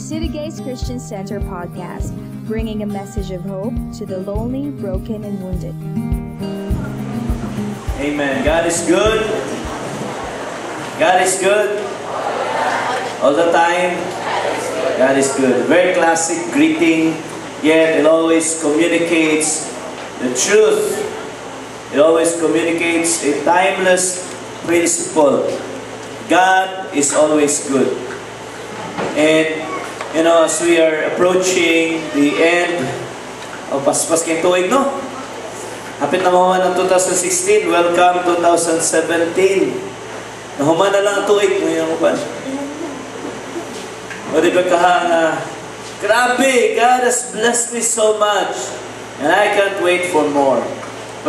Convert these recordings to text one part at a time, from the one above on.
City Gates Christian Center podcast, bringing a message of hope to the lonely, broken, and wounded. Amen. God is good. God is good. All the time. God is good. Very classic greeting, yet it always communicates the truth. It always communicates a timeless principle. God is always good. And, as we are approaching the end of Paspas kayong tuig, no? Hapit na mahuman ng 2016. Welcome 2017. Nahuman na lang ang tuig. Ngayon ba? O di ba na, grabe, God has blessed me so much. And I can't wait for more.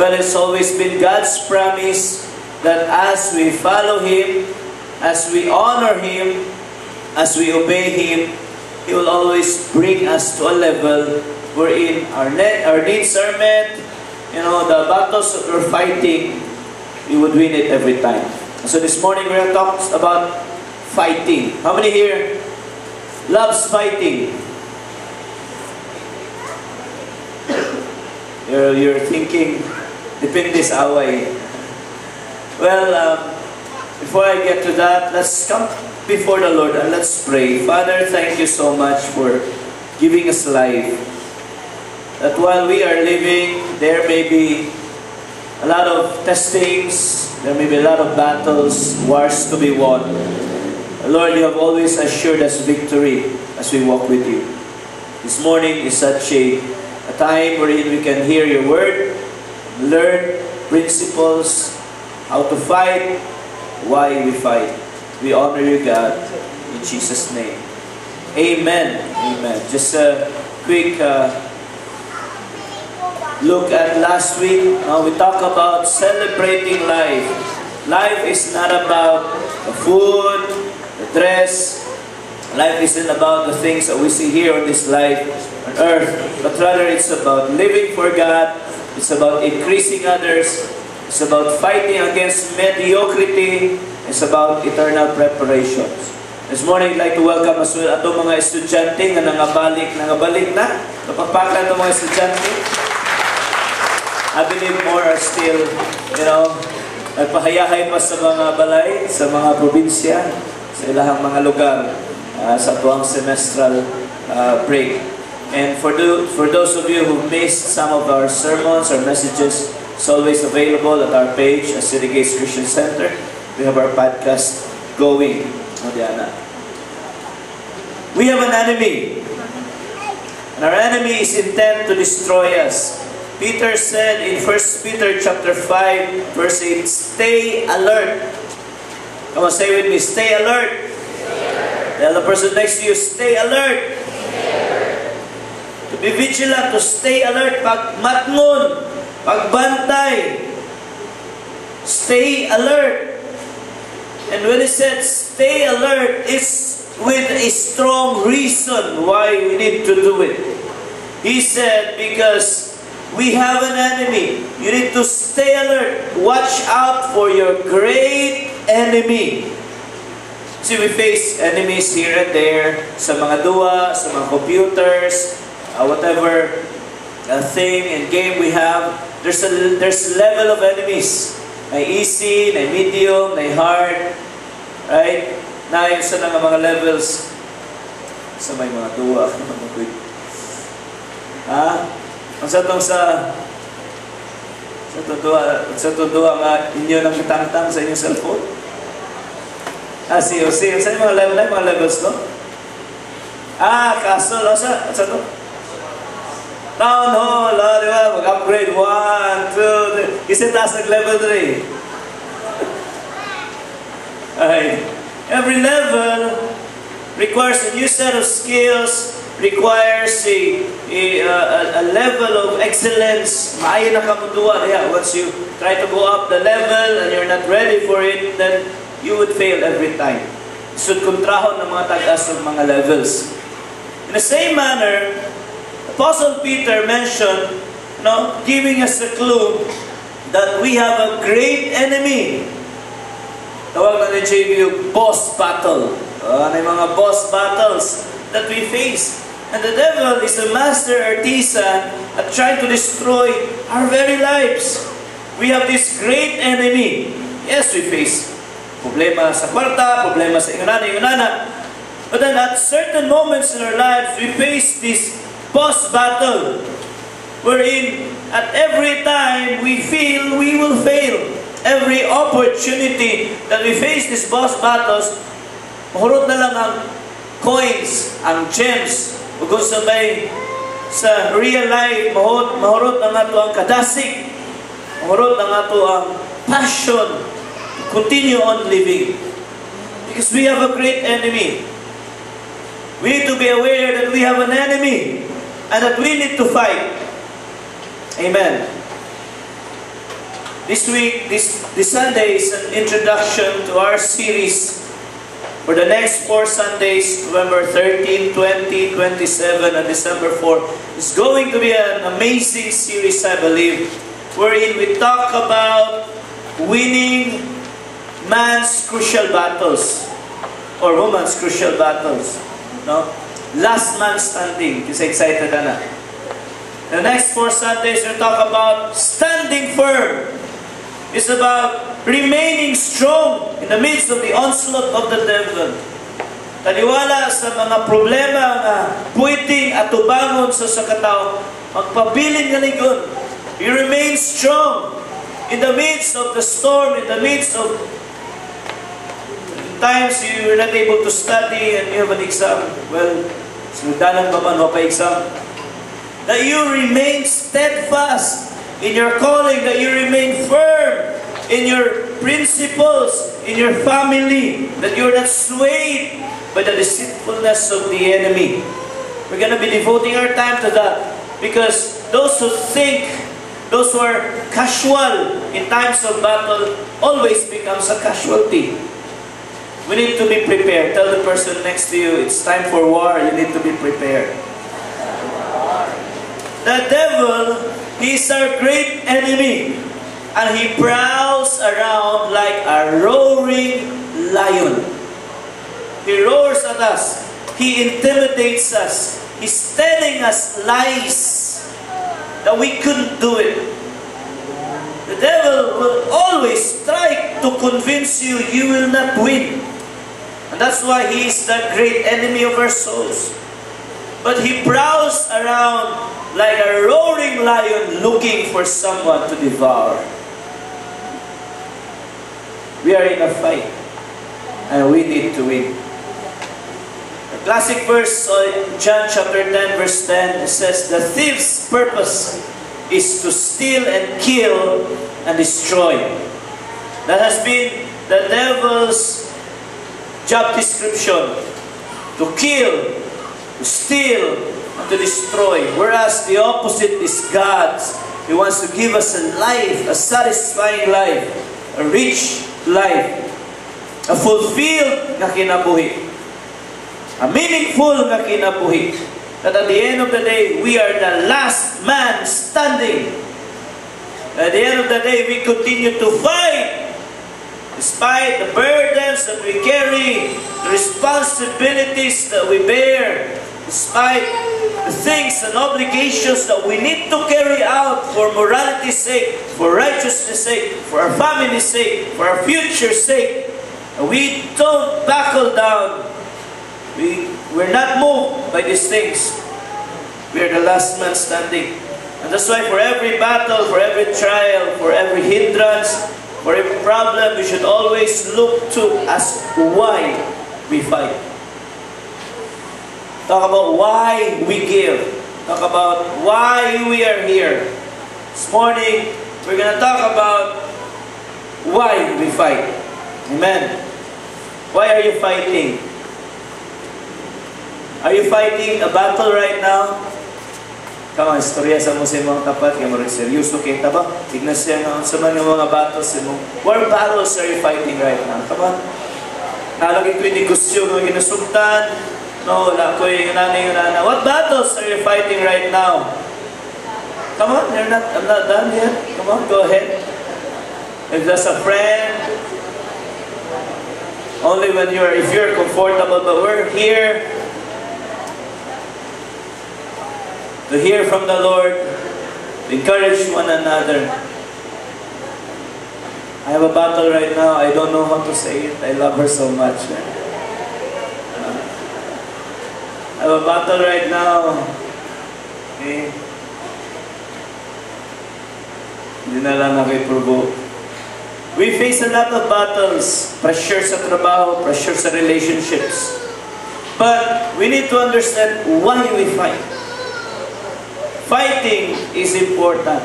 Well, it's always been God's promise that as we follow Him, as we honor Him, as we obey Him, He will always bring us to a level wherein our needs are met. The battles that we're fighting, we would win it every time. So this morning we're going to talk about fighting. How many here loves fighting? You're thinking, depende sa away. Well, before I get to that, let's come before the Lord and let's pray. Father, thank you so much for giving us life. That while we are living, there may be a lot of testings, there may be a lot of battles, wars to be won. Lord, you have always assured us victory as we walk with you. This morning is such a time wherein we can hear your word, learn principles, how to fight, why we fight. We honor you, God, in Jesus' name. Amen. Amen. Just a quick look at last week. We talked about celebrating life. Life is not about the food, the dress. Life isn't about the things that we see here on this life on earth, but rather it's about living for God. It's about increasing others. It's about fighting against mediocrity. It's about eternal preparations. This morning, I'd like to welcome as well atong mga estudyante nga nangabalik na. Kapagpakan ng mga estudyante. I believe more are still, nagpahayahay pa sa mga balay, sa mga probinsya, sa ilahang mga lugar, sa tuwang semestral break. And for those of you who missed some of our sermons or messages, it's always available at our page at City Gates Christian Center. We have our podcast going. We have an enemy. And our enemy is intent to destroy us. Peter said in 1 Peter chapter 5, verse 8, stay alert. Come on, say with me, stay alert. Tell the person next to you, stay alert. To be vigilant, to stay alert. Pag matngon, pagbantay. Stay alert. And when he said stay alert, it's with a strong reason why we need to do it. He said, because we have an enemy. You need to stay alert. Watch out for your great enemy. See, we face enemies here and there, sa mga duwa, sa mga computers, whatever thing and game we have. There's a level of enemies. May easy, may medium, may hard. Right? Naayos sa mga levels. Sa may mga duwa. Ang sa tuwa nga inyo nang kitang-tang sa inyong cellphone. COC. Sa mga levels, no? Castle. Sa to? Town Hall, di ba? Mag-upgrade 1, 2, 3. Kasi taas nag-level 3. Okay. Every level requires a new set of skills, requires a level of excellence. Maayo na kamunduan. Once you try to go up the level and you're not ready for it, then you would fail every time. So, kontrahon ng mga tagas ng mga levels. In the same manner, Apostle Peter mentioned, giving us a clue that we have a great enemy. Tawag na ni JV boss battle. Ano yung mga boss battles? that we face. And the devil is a master artisan at trying to destroy our very lives. We have this great enemy. Yes, we face problema sa kwarta, problema sa ingunana. But then at certain moments in our lives, we face this boss battle, wherein at every time we feel we will fail. Every opportunity that we face these boss battles, mahurot na lang ang coins, ang gems, ug sabay sa real life, mahurot na nga to ang kadasig, mahurot na nga to ang passion to continue on living. Because we have a great enemy. We need to be aware that we have an enemy and that we need to fight. Amen. This week, this Sunday is an introduction to our series for the next 4 Sundays, November 13, 20, 27, and December 4. It's going to be an amazing series, I believe, wherein we talk about winning man's crucial battles or woman's crucial battles. No? Last man standing. Kasi excited na. The next 4 Sundays, we'll talk about standing firm. It's about remaining strong in the midst of the onslaught of the devil. Taliwala sa mga problema nga pwedeng atubangon sa katao, magpabilin nga ligon. You remain strong in the midst of the storm, in the midst of times you are not able to study and you have an exam. Well, sudanan pa man pa exam. That you remain steadfast in your calling, that you remain firm in your principles, in your family, that you're not swayed by the deceitfulness of the enemy. We're going to be devoting our time to that, because those who think, those who are casual in times of battle, always becomes a casualty. We need to be prepared. Tell the person next to you, it's time for war, you need to be prepared. The devil, he's our great enemy, and he prowls around like a roaring lion. He roars at us. He intimidates us. He's telling us lies that we couldn't do it. The devil will always try to convince you you will not win. And that's why he is the great enemy of our souls. But he prowls around like a roaring lion looking for someone to devour. We are in a fight, and we need to win. The classic verse in John chapter 10 verse 10 says, "The thief's purpose is to steal and kill and destroy." That has been the devil's job description: to kill, to steal, and to destroy. Whereas the opposite is God's. He wants to give us a life, a satisfying life, a rich life, a fulfilled na kinabuhi, a meaningful na kinabuhi. That at the end of the day, we are the last man standing. At the end of the day, we continue to fight despite the burdens that we carry, the responsibilities that we bear, despite the things and obligations that we need to carry out for morality's sake, for righteousness' sake, for our family's sake, for our future's sake. We don't buckle down. We're not moved by these things. We're the last man standing. And that's why for every battle, for every trial, for every hindrance, for every problem, we should always look to as why we fight. Talk about why we give. Talk about why we are here. This morning, we're going to talk about why we fight. Amen. Why are you fighting? Are you fighting a battle right now? Come on, istorya sa mo sa mga tapat, kaya mo rin seryoso kita ba? Tignan siya nga sa mga battles mo. What battles are you fighting right now? Come on. Nalagin ko yung negosyo ng ginasugtan. No, wala ko yung nanay. What battles are you fighting right now? Come on, I'm not done yet. Come on, go ahead. If there's a friend, only when if you're comfortable, but we're here to hear from the Lord, to encourage one another. I have a battle right now. I don't know how to say it. I love her so much. I have a battle right now. Okay? Hindi na lang nakiprovoke. We face a lot of battles. Pressure sa trabaho, pressure sa relationships. But we need to understand why we fight. Fighting is important.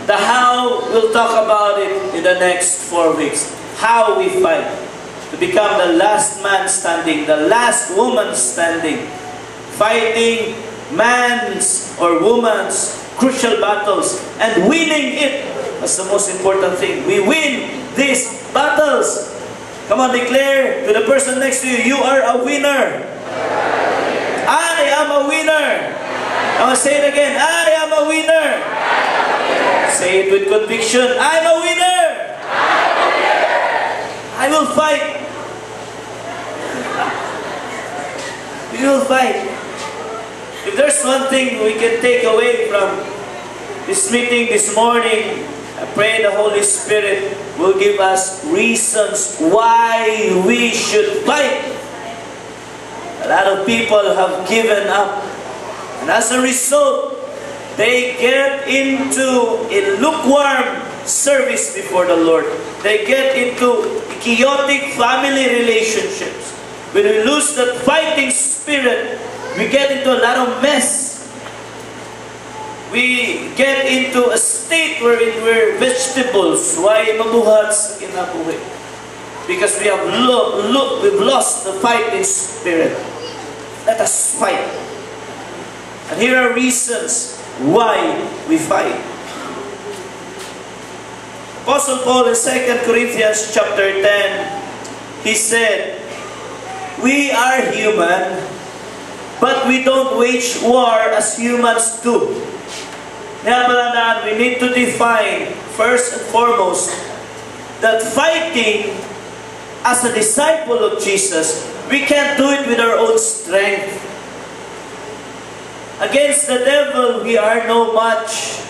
The how, we'll talk about it in the next 4 weeks. How we fight to become the last man standing, the last woman standing. Fighting man's or woman's crucial battles and winning it. That's the most important thing. We win these battles. Come on, declare to the person next to you, you are a winner. I am a winner. I will say it again. I am a winner. Say it with conviction. I'm a winner. I will fight. We will fight. If there's one thing we can take away from this meeting this morning, I pray the Holy Spirit will give us reasons why we should fight. A lot of people have given up. And as a result, they get into a lukewarm service before the Lord. They get into chaotic family relationships. When we lose that fighting spirit, we get into a lot of mess. We get into a state wherein we're vegetables. Why mabuhat sa kinabuhi? Because we have we've lost the fighting spirit. Let us fight. And here are reasons why we fight. Apostle Paul in 2 Corinthians chapter 10, he said, we are human, but we don't wage war as humans do. We need to define, first and foremost, that fighting as a disciple of Jesus, we can't do it with our own strength. Against the devil, we are no match.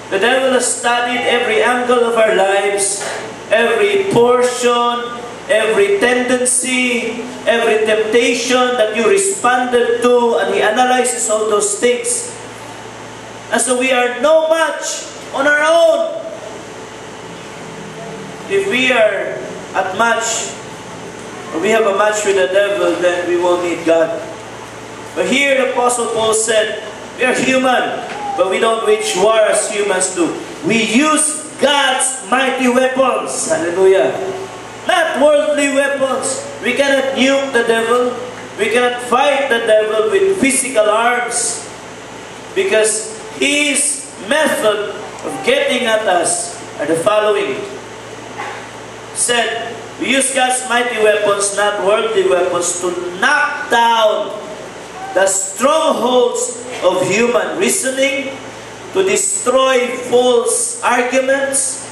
The devil has studied every angle of our lives, every portion, every tendency, every temptation that you responded to, and he analyzes all those things. And so we are no match on our own. If we are at match, or we have a match with the devil, then we won't need God. But here the Apostle Paul said, we are human, but we don't wage war as humans do. We use God's mighty weapons. Hallelujah. Not worldly weapons. We cannot nuke the devil. We cannot fight the devil with physical arms. Because his method of getting at us are the following. Said, we use God's mighty weapons, not worldly weapons, to knock down the strongholds of human reasoning, to destroy false arguments.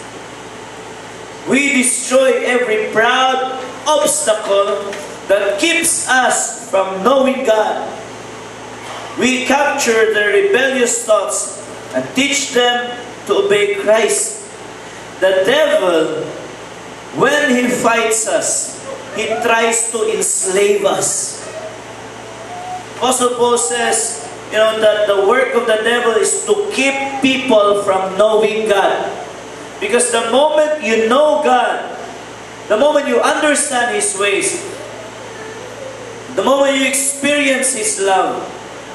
We destroy every proud obstacle that keeps us from knowing God. We capture their rebellious thoughts and teach them to obey Christ. The devil, when he fights us, he tries to enslave us. Apostle Paul says, that the work of the devil is to keep people from knowing God. Because the moment you know God, the moment you understand His ways, the moment you experience His love,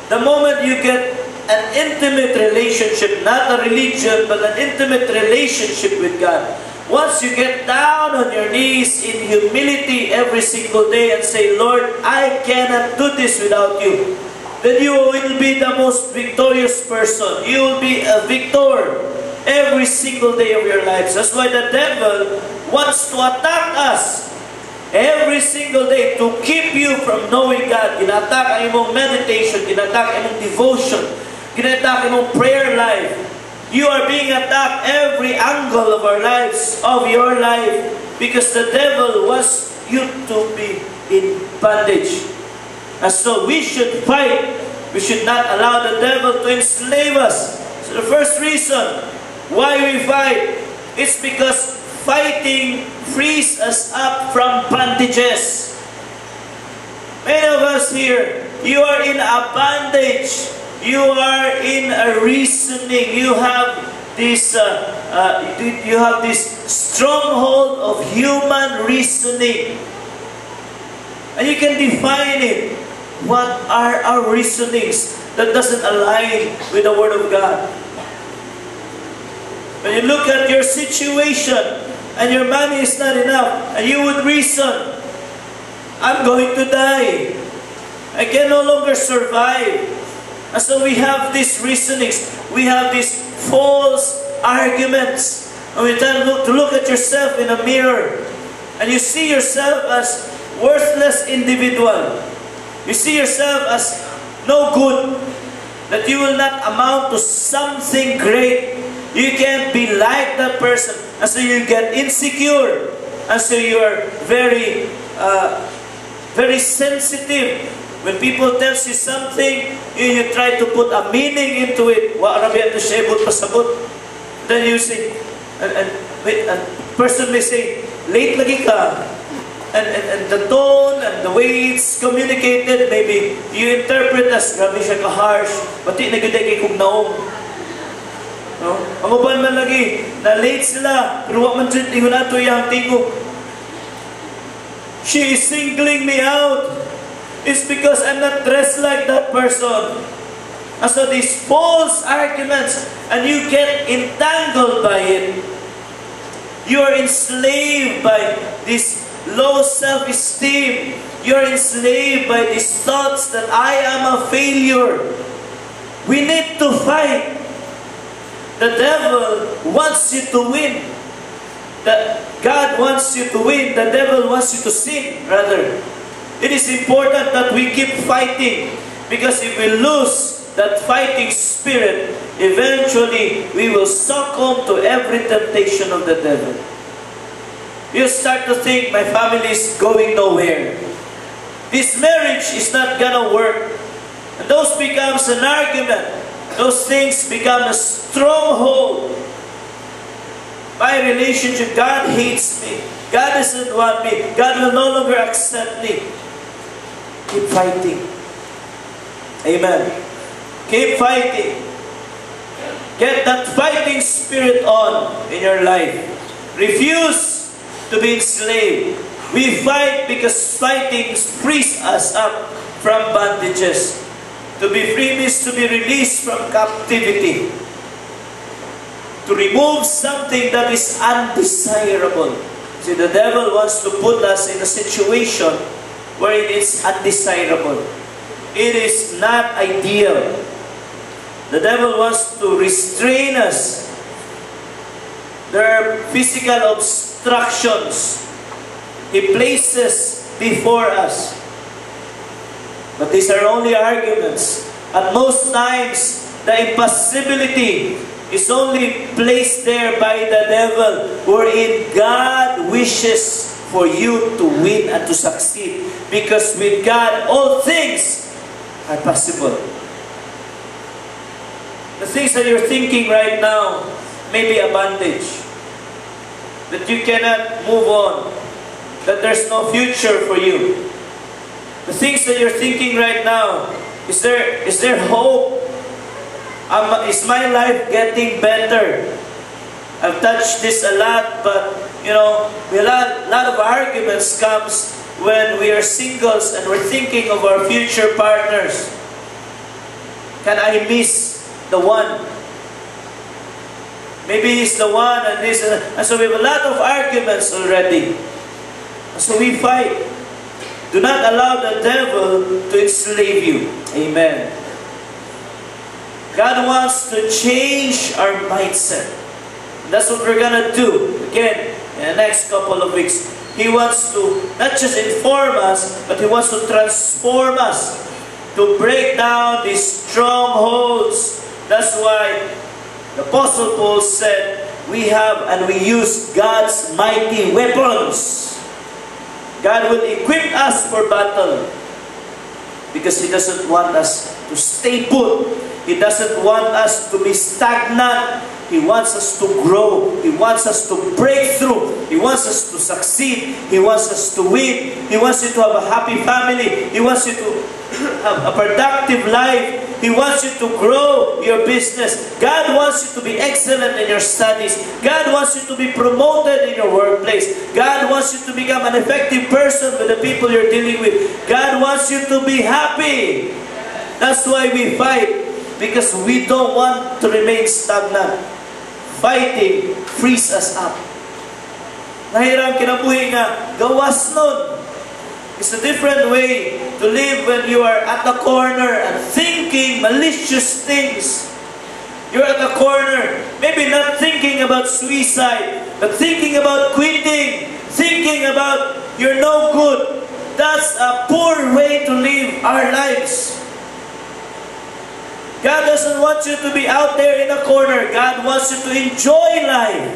the moment you get an intimate relationship, not a religion, but an intimate relationship with God. Once you get down on your knees in humility every single day and say, Lord, I cannot do this without you, then you will be the most victorious person. You will be a victor every single day of your lives. That's why the devil wants to attack us every single day to keep you from knowing God. Gina-attack ang imong meditation, gina-attack ang imong devotion, gina-attack ang imong prayer life. You are being attacked every angle of our lives, of your life, because the devil wants you to be in bondage. And so we should fight we should not allow the devil to enslave us. So the first reason why we fight is because fighting frees us up from bondages. Many of us here, you are in a bondage. You are in a reasoning. You have this stronghold of human reasoning. And you can define it. What are our reasonings that doesn't align with the Word of God? When you look at your situation and your money is not enough, and you would reason, I'm going to die. I can no longer survive. And so we have these reasonings. We have these false arguments. And we tend to look at yourself in a mirror. And you see yourself as worthless individual. You see yourself as no good. That you will not amount to something great. You can't be like that person. And so you get insecure. And so you are very sensitive. When people tell you something, you try to put a meaning into it. Then you say, and person may say, late lagi ka. And the tone and the way it's communicated, maybe you interpret as grabe siya ka-harsh, pati naguday kay kong naong. No? Ang uban man lagi, na late sila, pero wak man dyan, ingon ato yung tingog. She is singling me out. It's because I'm not dressed like that person. And so these false arguments, and you get entangled by it. You are enslaved by this low self-esteem. You are enslaved by these thoughts that I am a failure. We need to fight. The devil wants you to win. God wants you to win. The devil wants you to sin, rather. It is important that we keep fighting, because if we lose that fighting spirit, eventually we will succumb to every temptation of the devil. You start to think, my family is going nowhere. This marriage is not gonna work. And those becomes an argument. Those things become a stronghold. My relationship, God hates me. God doesn't want me. God will no longer accept me. Keep fighting. Amen. Keep fighting. Get that fighting spirit on in your life. Refuse to be enslaved. We fight because fighting frees us up from bondages. To be free means to be released from captivity. To remove something that is undesirable. See, the devil wants to put us in a situation where it is undesirable. It is not ideal. The devil wants to restrain us. There are physical obstructions he places before us. But these are only arguments. At most times, the impossibility is only placed there by the devil, wherein God wishes for you to win and to succeed. Because with God, all things are possible. The things that you're thinking right now may be a bondage. That you cannot move on. That there's no future for you. The things that you're thinking right now, is there hope? Is my life getting better? I've touched this a lot, but a lot of arguments comes when we are singles and we're thinking of our future partners. Can I miss the one? Maybe he's the one and this, and so we have a lot of arguments already. So we fight. Do not allow the devil to enslave you. Amen. God wants to change our mindset. That's what we're going to do. Again, in the next couple of weeks. He wants to not just inform us, but He wants to transform us. To break down these strongholds. That's why the Apostle Paul said, we have and we use God's mighty weapons. God will equip us for battle. Because He doesn't want us to stay put. He doesn't want us to be stagnant. He wants us to grow. He wants us to break through. He wants us to succeed. He wants us to win. He wants you to have a happy family. He wants you to have a productive life. He wants you to grow your business. God wants you to be excellent in your studies. God wants you to be promoted in your workplace. God wants you to become an effective person with the people you're dealing with. God wants you to be happy. That's why we fight. Because we don't want to remain stagnant. Fighting frees us up. Nahirang kinabuhi nga, gawas nun. It's a different way to live when you are at the corner and thinking malicious things. You're at the corner, maybe not thinking about suicide, but thinking about quitting, thinking about you're no good. That's a poor way to live our lives. God doesn't want you to be out there in a corner. God wants you to enjoy life.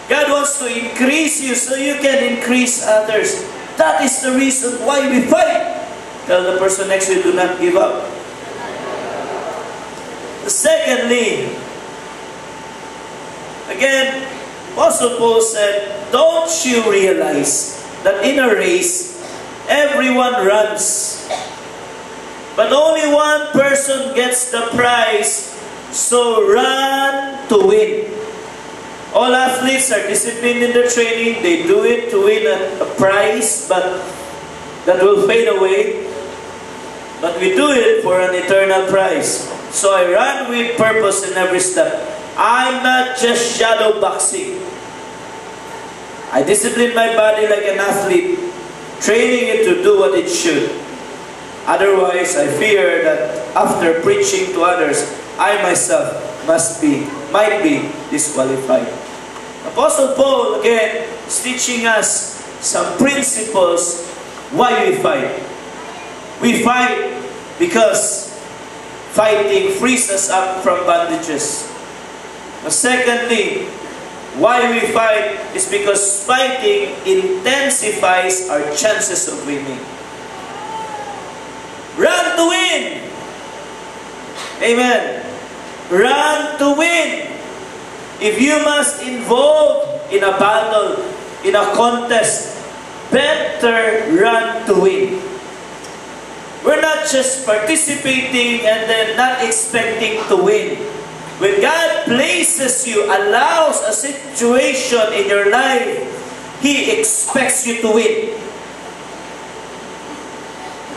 God wants to increase you so you can increase others. That is the reason why we fight. Tell the person next to you, do not give up. Secondly, again, Apostle Paul said, don't you realize that in a race, everyone runs, but only one person gets the prize, so run to win. All athletes are disciplined in their training. They do it to win a prize, but that will fade away. But we do it for an eternal prize. So I run with purpose in every step. I'm not just shadow boxing. I discipline my body like an athlete, training it to do what it should. Otherwise, I fear that after preaching to others, I myself might be disqualified. Apostle Paul, again, is teaching us some principles why we fight. We fight because fighting frees us up from bondages. Secondly, why we fight is because fighting intensifies our chances of winning. Run to win! Amen. Run to win! If you must involve in a battle, in a contest, better run to win. We're not just participating and then not expecting to win. When God places you, allows a situation in your life, He expects you to win.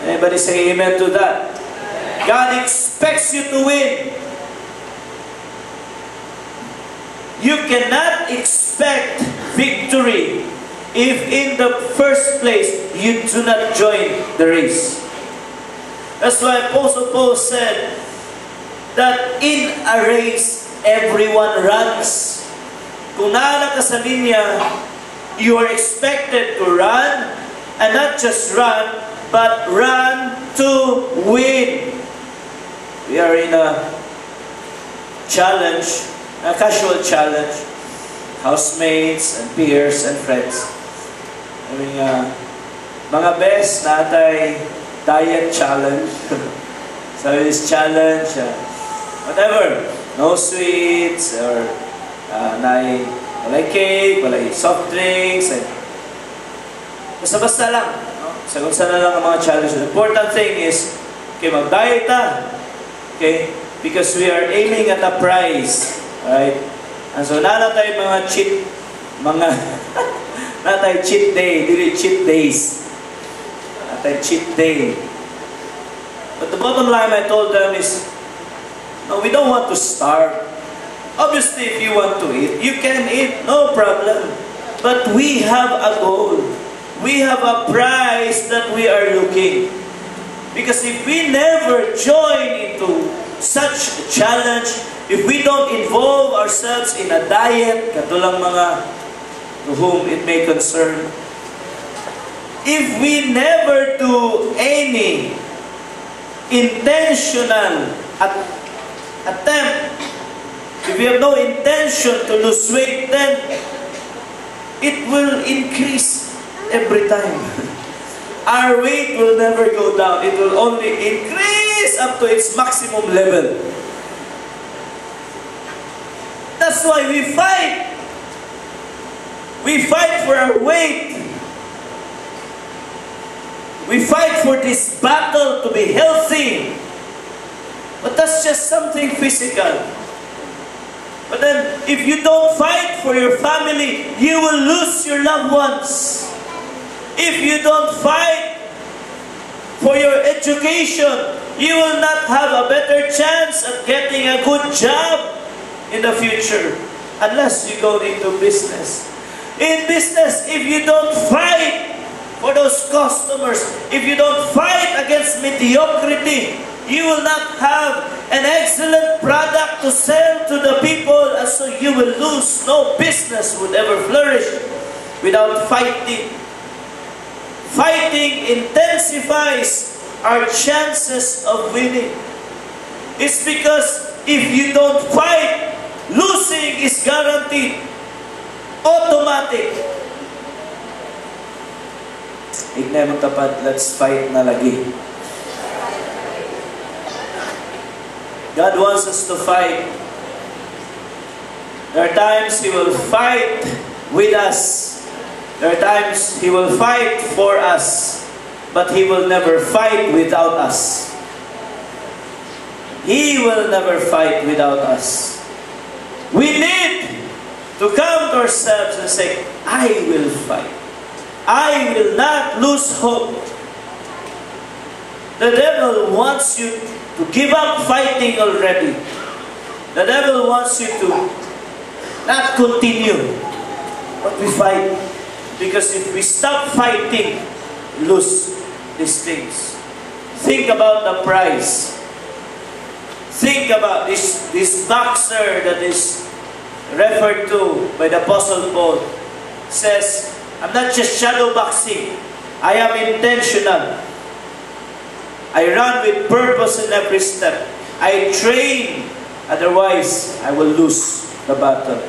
Anybody say amen to that? God expects you to win. You cannot expect victory if in the first place you do not join the race. That's why Apostle Paul said that in a race, everyone runs. Kung naala ka sa linya, you are expected to run, and not just run, but run to win. We are in a challenge, a casual challenge. Housemates and peers and friends. I mean, mga best natay diet challenge. So this challenge, whatever, no sweets or walay cake, walay soft drinks, and basta-basta lang. Sagot na lang ang mga challenges. The important thing is, okay, mag-diet ta. Okay? Because we are aiming at a prize. Alright? And so, natay mga natay cheat day, dili cheat days. Natay cheat day. But the bottom line I told them is, no, we don't want to starve. Obviously, if you want to eat, you can eat, no problem. But we have a goal. We have a prize that we are looking. Because if we never join into such a challenge, if we don't involve ourselves in a diet, katulang mga to whom it may concern, if we never do any intentional attempt, if we have no intention to lose weight, then it will increase every time. our weight will never go down. It will only increase up to its maximum level. That's why we fight. We fight for our weight. We fight for this battle to be healthy. But that's just something physical. But then, if you don't fight for your family, you will lose your loved ones. If you don't fight for your education, you will not have a better chance at getting a good job in the future. Unless you go into business. In business, if you don't fight for those customers, if you don't fight against mediocrity, you will not have an excellent product to sell to the people, and so you will lose. No business would ever flourish without fighting. Fighting intensifies our chances of winning. It's because if you don't fight, losing is guaranteed. Automatic. Ignay mo tapat, let's fight na lagi. God wants us to fight. There are times He will fight with us. There are times He will fight for us. But He will never fight without us. He will never fight without us. We need to come to ourselves and say, I will fight. I will not lose hope. The devil wants you to give up fighting already. The devil wants you to not continue. But we fight. Because if we stop fighting, we lose these things. Think about the prize. Think about this boxer that is referred to by the Apostle Paul. Says, I'm not just shadow boxing. I am intentional. I run with purpose in every step. I train. Otherwise, I will lose the battle.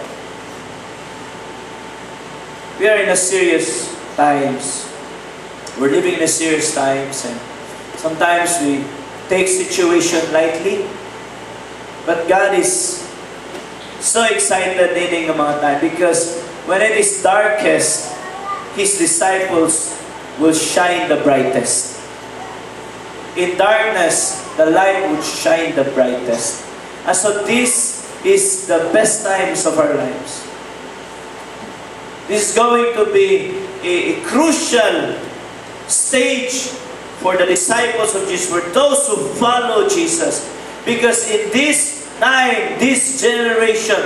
We are in a serious times. We're living in a serious times, and sometimes we take situation lightly. But God is so excited needing a mga time, because when it is darkest, His disciples will shine the brightest. In darkness, the light would shine the brightest. And so this is the best times of our lives. This is going to be a crucial stage for the disciples of Jesus, for those who follow Jesus. Because in this time, this generation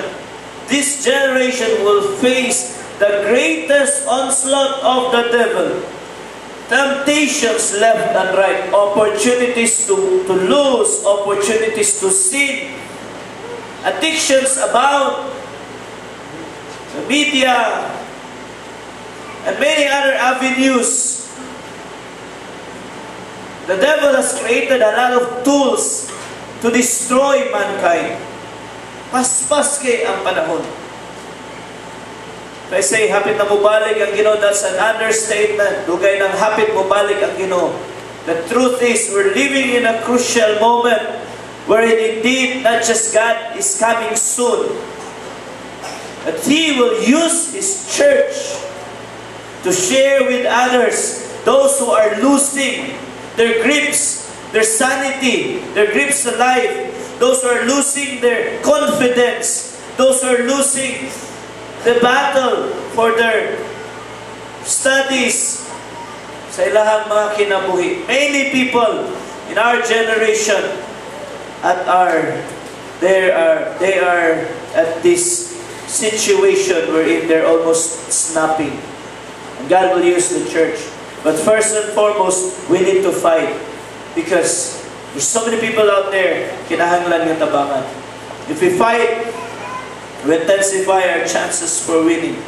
will face the greatest onslaught of the devil. Temptations left and right. Opportunities to lose. Opportunities to sin. Addictions about. The media. And many other avenues. The devil has created a lot of tools to destroy mankind. Paspas kay ang panahon. If I say, hapit na mubalik ang Ginoo, that's an understatement. Dugay ng hapit mubalik ang Ginoo. The truth is, we're living in a crucial moment wherein indeed, not just God is coming soon, but He will use His church to share with others, those who are losing their grips, their sanity, their grips to life, those who are losing their confidence, those who are losing the battle for their studies sa ilahang mga kinabuhi. Many people in our generation they are at this situation wherein they're almost snapping. And God will use the church. But first and foremost, we need to fight. Because there's so many people out there, kinahanglan yung tabangan. If we fight, we intensify our chances for winning.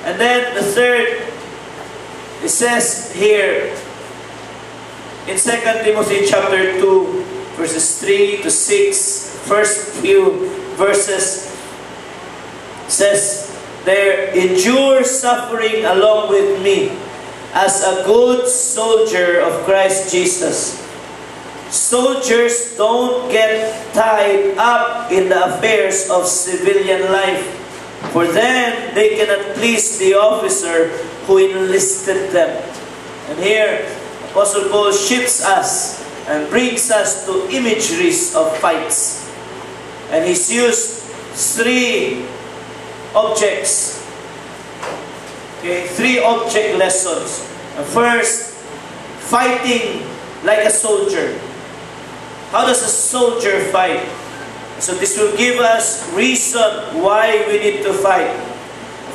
And then the third, it says here in 2 Timothy chapter 2, verses 3 to 6, first few verses, says, there, endure suffering along with me, as a good soldier of Christ Jesus. Soldiers don't get tied up in the affairs of civilian life, for then they cannot please the officer who enlisted them. And here, Apostle Paul shifts us and brings us to imageries of fights. And he's used three objects. Okay, three object lessons. First, fighting like a soldier. How does a soldier fight? So this will give us reason why we need to fight.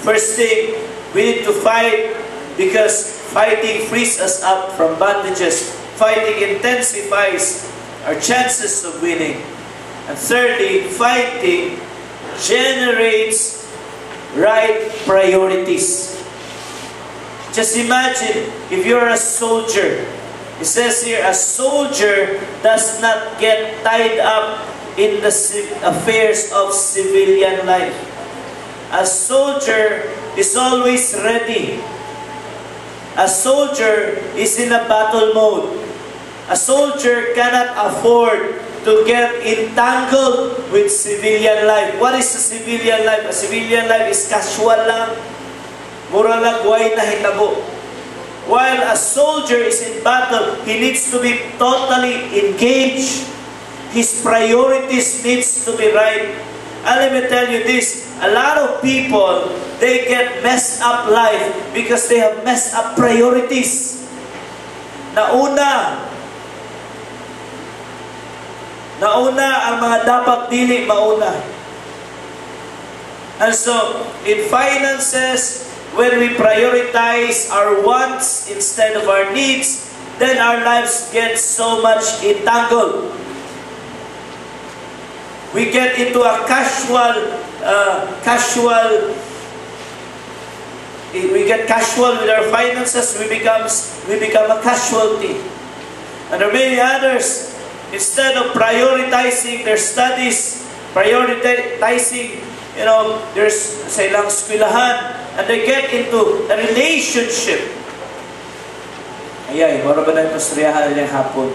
First thing, we need to fight because fighting frees us up from bondages. Fighting intensifies our chances of winning. And thirdly, fighting generates right priorities. Just imagine if you're a soldier. It says here, a soldier does not get tied up in the affairs of civilian life. A soldier is always ready. A soldier is in a battle mode. A soldier cannot afford to get entangled with civilian life. What is a civilian life? A civilian life is casual lang. Mura lang buhay na hitabo. While a soldier is in battle, he needs to be totally engaged. His priorities needs to be right. And let me tell you this, a lot of people, they get messed up life because they have messed up priorities. Nauna ang mga dapat dili mauna. And so, in finances, when we prioritize our wants instead of our needs, then our lives get so much entangled. We get into a we get casual with our finances, we become a casualty. And there are many others, instead of prioritizing their studies, prioritizing, there's sa ilang eskwelahan, and they get into a relationship. Ayay, mara ba na yung pasriyahan nilang hapon?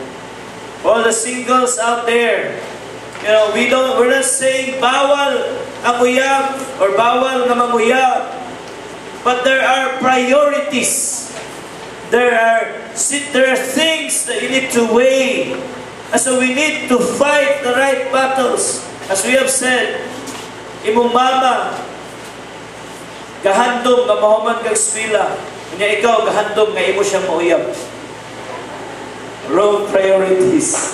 All the singles out there, we're not saying bawal ang uyab or bawal na manguyab, but there are priorities. There are things that you need to weigh. And so we need to fight the right battles. As we have said, imong mama gahandom nga mahuman kag eskwela, kanya ikaw gahandom nga imo siyang mauyab. Wrong priorities.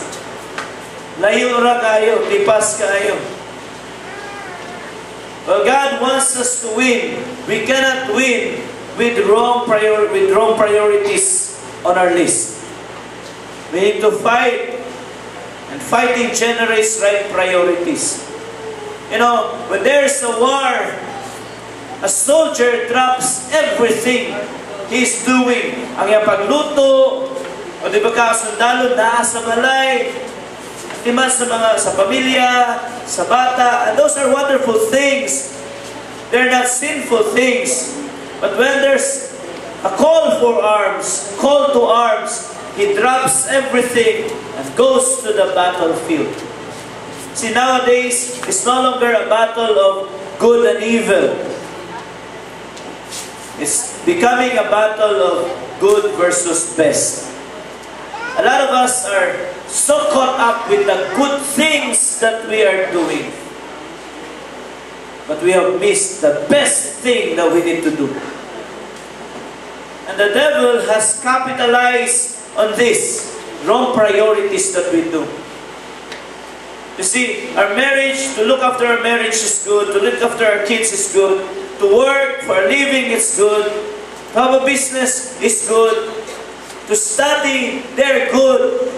Layo ra kayo, lipas kayo. Well, God wants us to win. We cannot win with wrong priorities on our list. We need to fight, and fighting generates right priorities. When there's a war, a soldier drops everything he's doing. Ang iyang pagluto, o di ba ka, sundalo na sa balay, sa pamilya, sa bata, and those are wonderful things. They're not sinful things. But when there's a call to arms, he drops everything and goes to the battlefield. See, nowadays, it's no longer a battle of good and evil. It's becoming a battle of good versus best. A lot of us are so caught up with the good things that we are doing. But we have missed the best thing that we need to do. And the devil has capitalized on this, wrong priorities that we do. You see, our marriage, to look after our marriage is good, to look after our kids is good, to work for a living is good, to have a business is good, to study, they're good.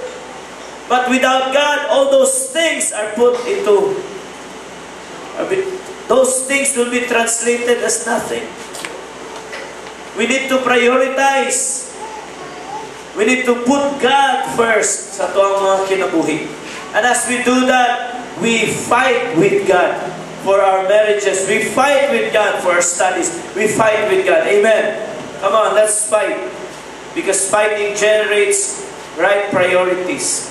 But without God, all those things are put into, those things will be translated as nothing. We need to prioritize. We need to put God first sa tuwang mga kinabuhi. And as we do that, we fight with God for our marriages. We fight with God for our studies. We fight with God. Amen. Come on, let's fight. because fighting generates right priorities.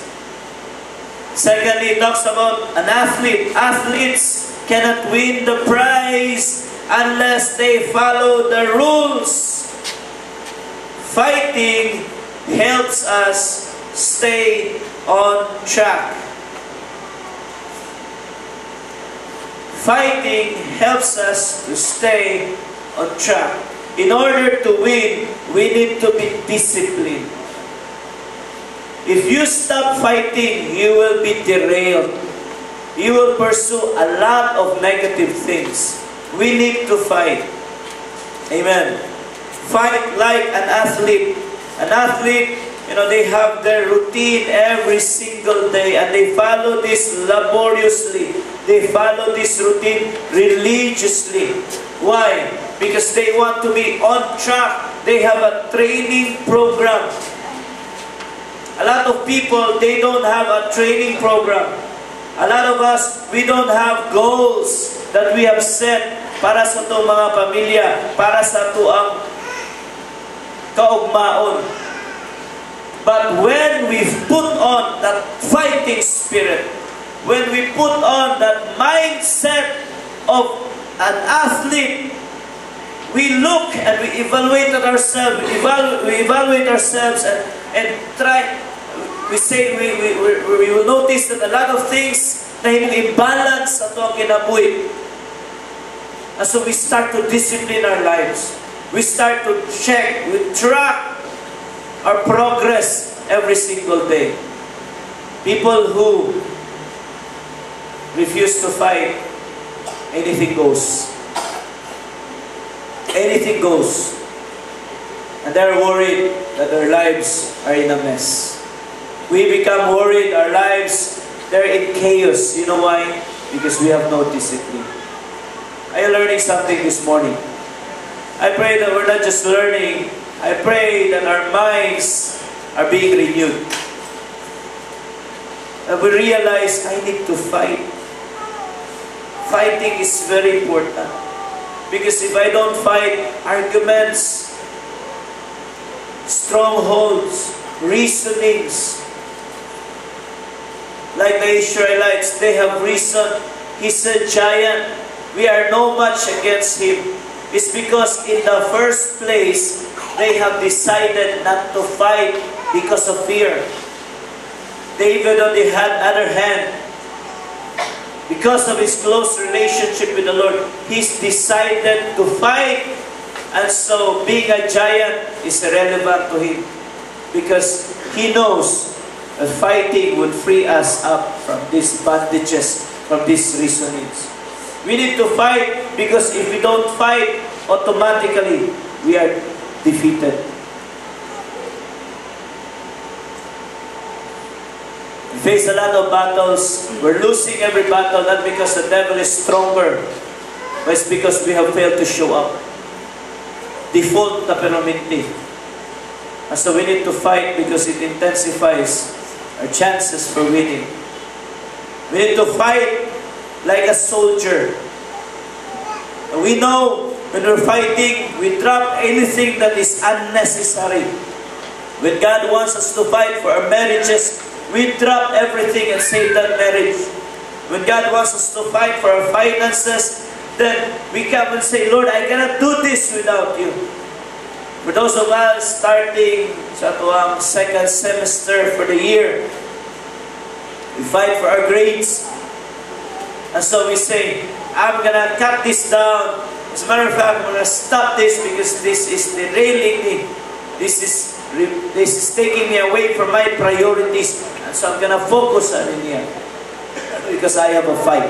Secondly, it talks about an athlete. Athletes cannot win the prize unless they follow the rules. Fighting helps us stay on track. Fighting helps us to stay on track. In order to win, we need to be disciplined. If you stop fighting, you will be derailed. You will pursue a lot of negative things. We need to fight. Amen. Fight like an athlete. An athlete, they have their routine every single day and they follow this laboriously. They follow this routine religiously. Why? Because they want to be on track. They have a training program. A lot of people, they don't have a training program. A lot of us, we don't have goals that we have set para sa itong mga pamilya, para sa ito ang kaugmaon. But when we put on that fighting spirit, when we put on that mindset of an athlete, we look and we evaluate ourselves, we evaluate ourselves and try, we will notice that a lot of things na hindi balance sa itong kinabuhi. And so we start to discipline our lives. We start to check, we track our progress every single day. People who refuse to fight, anything goes. Anything goes. And they're worried that their lives are in a mess. We become worried, our lives, they're in chaos. You know why? Because we have no discipline. Are you learning something this morning? I pray that we're not just learning. I pray that our minds are being renewed. That we realize, I need to fight. Fighting is very important. Because if I don't fight, arguments, strongholds, reasonings, like the Israelites, they have reason. He's a giant. We are no match against him. It's because in the first place, they have decided not to fight because of fear. David, on the other hand, because of his close relationship with the Lord, he's decided to fight. And so being a giant is irrelevant to him. Because he knows that fighting would free us up from these bondages, from these reasonings. We need to fight because if we don't fight, automatically we are defeated. We face a lot of battles. We're losing every battle not because the devil is stronger, but it's because we have failed to show up. Default na permanente. And so we need to fight because it intensifies our chances for winning. We need to fight like a soldier. And we know when we're fighting, we drop anything that is unnecessary. When God wants us to fight for our marriages, we drop everything and save that marriage. When God wants us to fight for our finances, then we come and say, Lord, I cannot do this without you. For those of us starting sa tuwang second semester for the year, we fight for our grades. And so we say, I'm gonna cut this down. As a matter of fact, I'm gonna stop this because this is derailing me. This is taking me away from my priorities. And so I'm gonna focus on it here. Because I have a fight.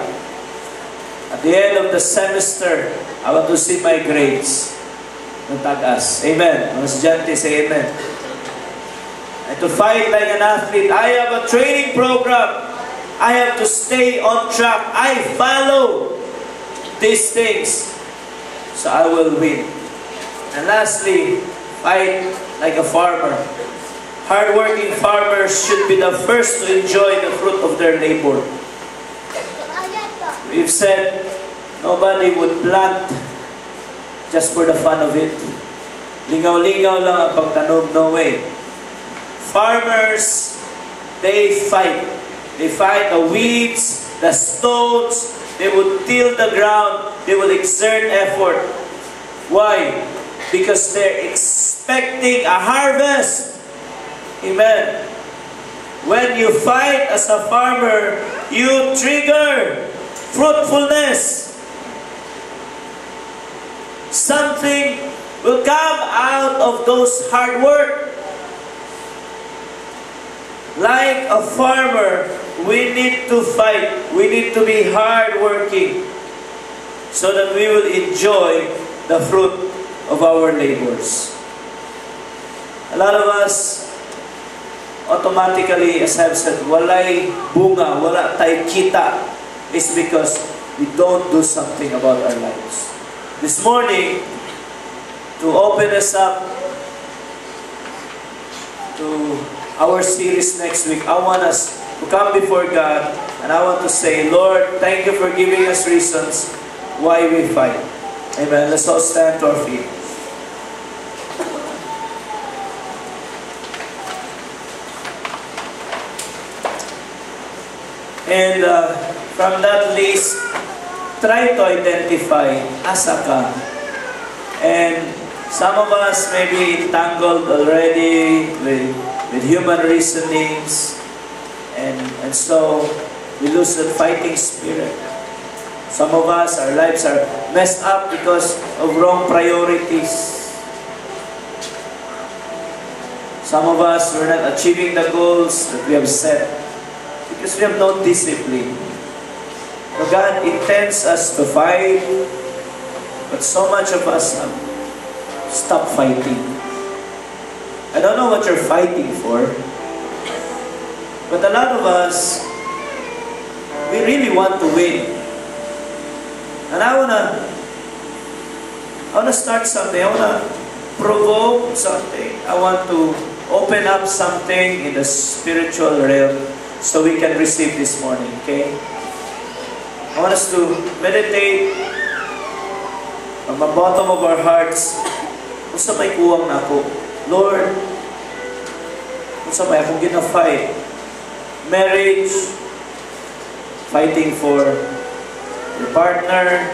At the end of the semester, I want to see my grades. Natagas. Amen. Mga estudyante, say amen. And to fight like an athlete, I have a training program. I have to stay on track. I follow these things, so I will win. And lastly, fight like a farmer. Hardworking farmers should be the first to enjoy the fruit of their labor. We've said nobody would plant just for the fun of it. Lingaw-lingaw lang ang pagtanom, no way. Farmers, they fight. They fight the weeds, the stones. They would till the ground. They will exert effort. Why? Because they're expecting a harvest. Amen. When you fight as a farmer, you trigger fruitfulness. Something will come out of those hard work. Like a farmer, we need to fight. We need to be hardworking so that we will enjoy the fruit of our labors. A lot of us, automatically, as I've said, walay bunga, wala tay kita, is because we don't do something about our lives. This morning, to open us up to our series next week, I want us to come before God and I want to say, Lord, thank you for giving us reasons why we fight. Amen. Let's all stand to our feet. And from that list, try to identify asa ka. And some of us may be entangled already with human reasonings, and so we lose the fighting spirit. Some of us, our lives are messed up because of wrong priorities. Some of us, we're not achieving the goals that we have set because we have no discipline. So God intends us to fight, but so much of us stop fighting. I don't know what you're fighting for, but a lot of us, we really want to win. And I wanna start something. I wanna provoke something. I want to open up something in the spiritual realm so we can receive this morning, okay? I want us to meditate from the bottom of our hearts. Kung sa may kuwang na ako, Lord, kung sa may akong gina-fight, marriage, fighting for your partner,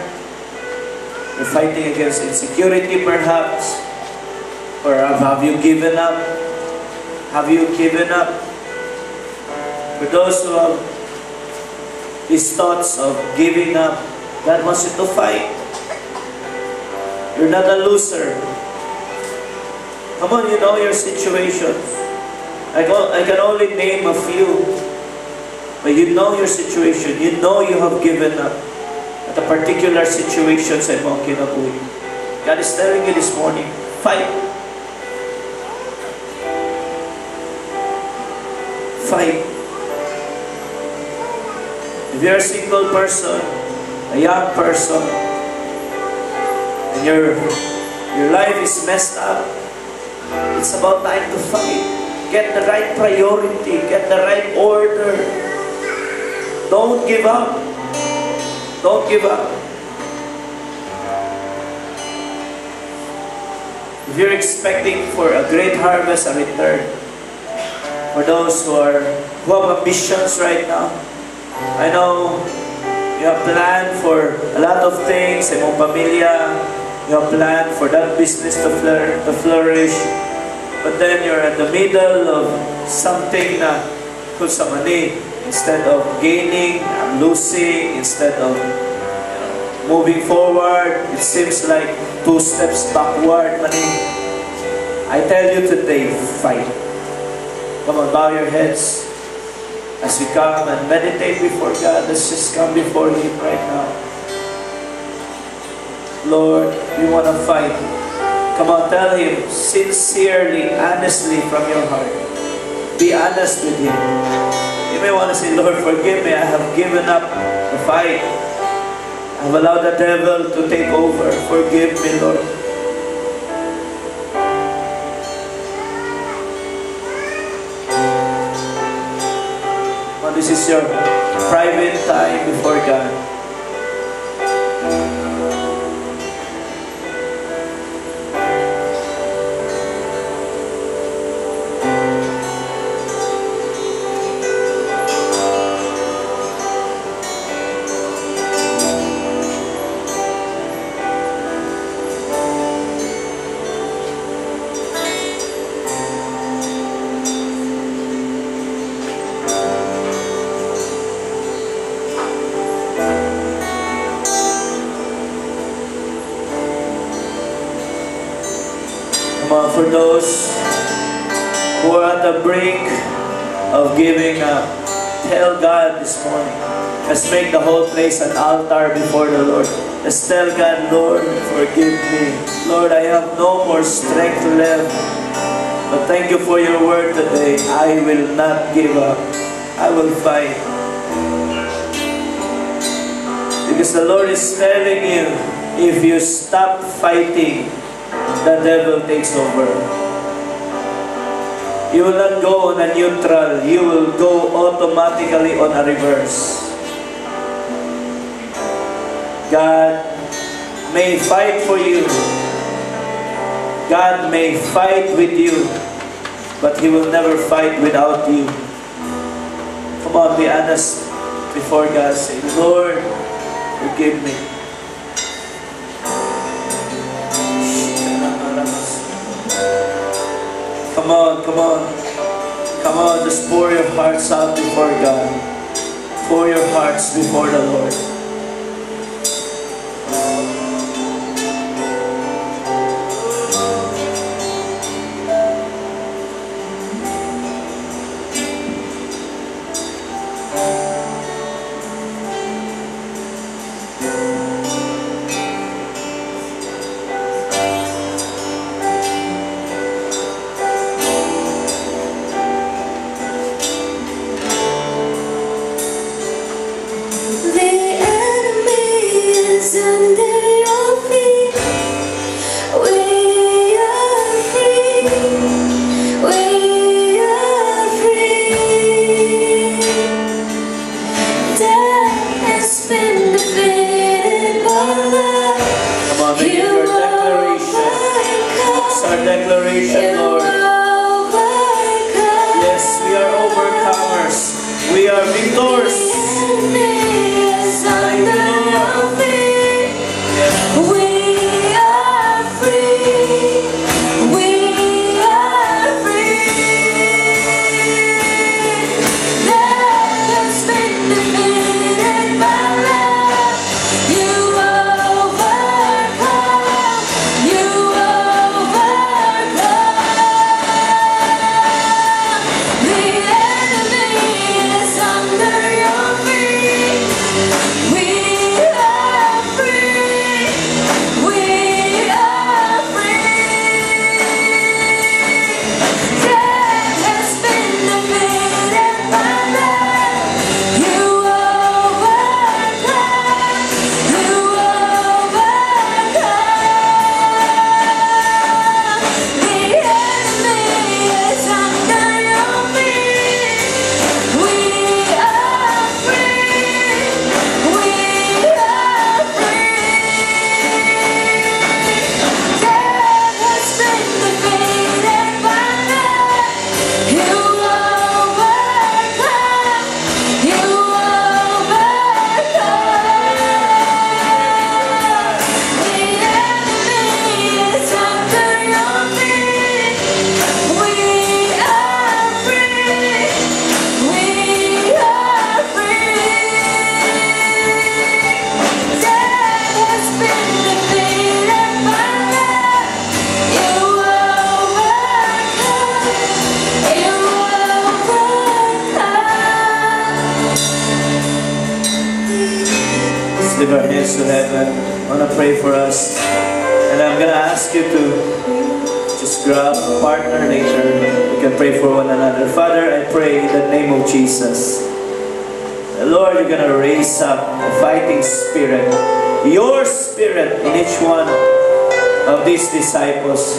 you're fighting against insecurity perhaps, or have you given up? Have you given up? For those who have these thoughts of giving up, God wants you to fight. You're not a loser. Come on, you know your situations. I can only name a few, but you know your situation. You know you have given up at a particular situation sa imong kinabuhi. God is telling you this morning, fight. Fight. If you're a single person, a young person, and your life is messed up, it's about time to fight. Get the right priority, get the right order. Don't give up. Don't give up. If you're expecting for a great harvest, a return, for those who have ambitions right now, I know you have planned for a lot of things sa imong pamilya. You have planned for that business to flourish. But then you're in the middle of something na kung sa mani. Instead of gaining, I'm losing. Instead of moving forward, it seems like 2 steps backward. Mani. I tell you today, fight. Come on, bow your heads. As we come and meditate before God, let's just come before Him right now. Lord, we want to fight. Come on, tell Him sincerely, honestly from your heart. Be honest with Him. You may want to say, Lord, forgive me. I have given up the fight. I have allowed the devil to take over. Forgive me, Lord. This is your private time before God. Come on, for those who are at the brink of giving up, tell God this morning. Let's make the whole place an altar before the Lord. Let's tell God, Lord, forgive me. Lord, I have no more strength left. But thank you for your word today. I will not give up. I will fight. Because the Lord is telling you, if you stop fighting, the devil takes over. You will not go on a neutral. You will go automatically on a reverse. God may fight for you. God may fight with you, but He will never fight without you. Come on, be honest before God. Say, Lord, forgive me. Come on, come on. Come on, just pour your hearts out before God. Pour your hearts before the Lord. Lift our hands to heaven. I want to pray for us. And I'm going to ask you to just grab a partner later. We can pray for one another. Father, I pray in the name of Jesus. Lord, you're going to raise up a fighting spirit. Your spirit in each one of these disciples.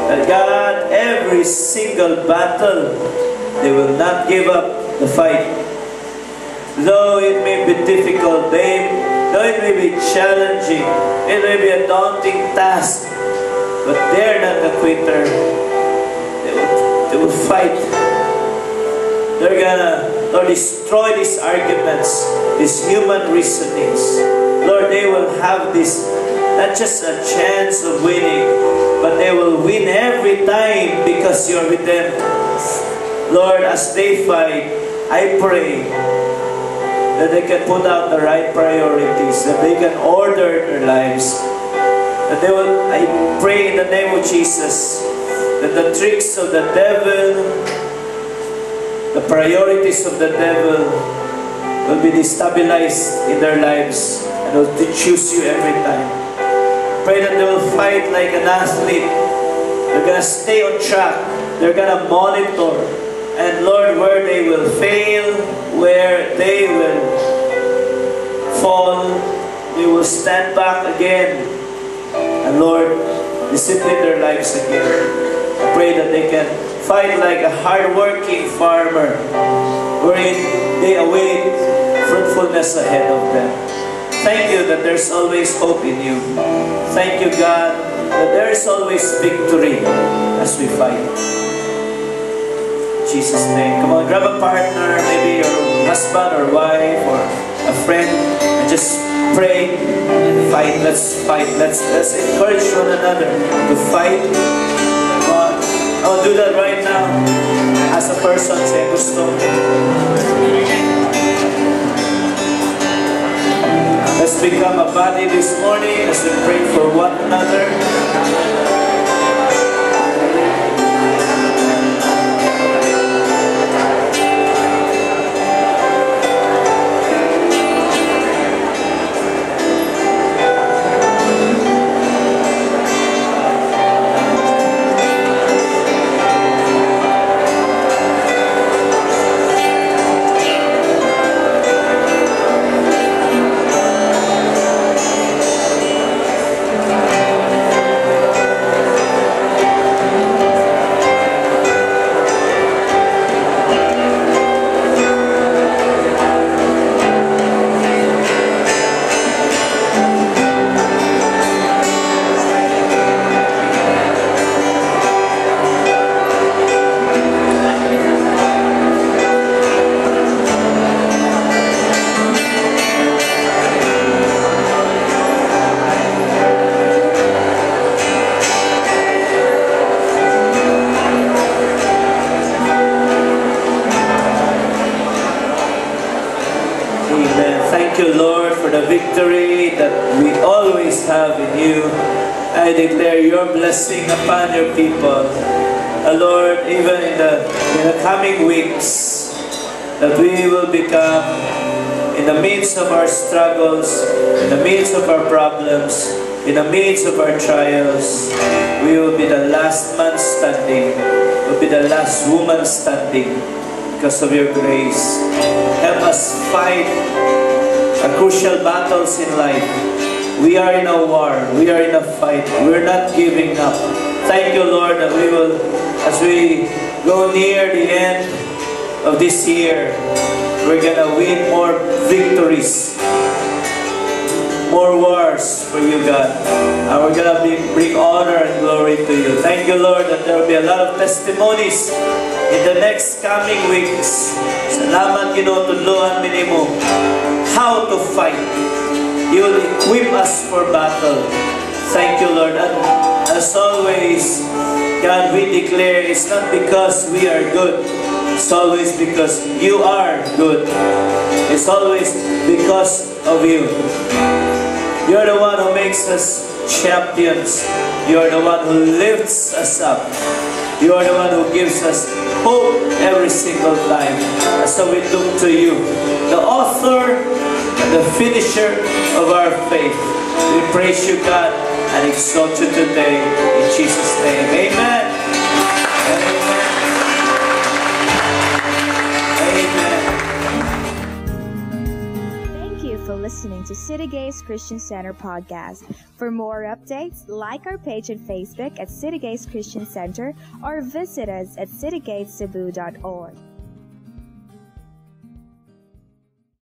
That God, every single battle, they will not give up the fight. Though it may be difficult, though it may be challenging, it may be a daunting task, but they're not a quitter. They will fight. They're gonna, Lord, destroy these arguments, these human reasonings. Lord, they will have this, not just a chance of winning, but they will win every time because you're with them. Lord, as they fight, I pray that they can put out the right priorities, that they can order their lives, that I pray in the name of Jesus, that the tricks of the devil, the priorities of the devil will be destabilized in their lives and will choose you every time. Pray that they will fight like an athlete. They're going to stay on track. They're going to monitor. And Lord, where they will fail, where they will fall, they will stand back again. And Lord, discipline their lives again. I pray that they can fight like a hard-working farmer, wherein they await fruitfulness ahead of them. Thank you that there's always hope in you. Thank you, God, that there is always victory as we fight. In Jesus' name. Come on, grab a partner, maybe your husband or wife or a friend, and just pray and fight. Let's fight. Let's encourage one another to fight. Come on. I'll do that right now. As a person, say gusto. Let's become a body this morning as we pray for one another. Victory that we always have in you. I declare your blessing upon your people. Lord, even in the coming weeks, that we will become, in the midst of our struggles, in the midst of our problems, in the midst of our trials, we will be the last man standing, will be the last woman standing because of your grace. Help us fight crucial battles in life. We are in a war. We are in a fight. We're not giving up. Thank you, Lord, that we will, as we go near the end of this year, we're gonna win more victories, more wars for you, God. And we're gonna bring honor and glory to you. Thank you, Lord, that there will be a lot of testimonies in the next coming weeks. Salamat, Ginoo, tudloan minimo how to fight. You will equip us for battle. Thank you, Lord. And as always, God, we declare it's not because we are good. It's always because you are good. It's always because of you. You're the one who makes us champions. You're the one who lifts us up. You are the one who gives us hope every single time. So we look to you, the author and the finisher of our faith. We praise you, God, and exalt you today. In Jesus' name, amen. Thank you for listening to City Gates Christian Center podcast. For more updates, like our page on Facebook at City Gates Christian Center or visit us at citygatescebu.org.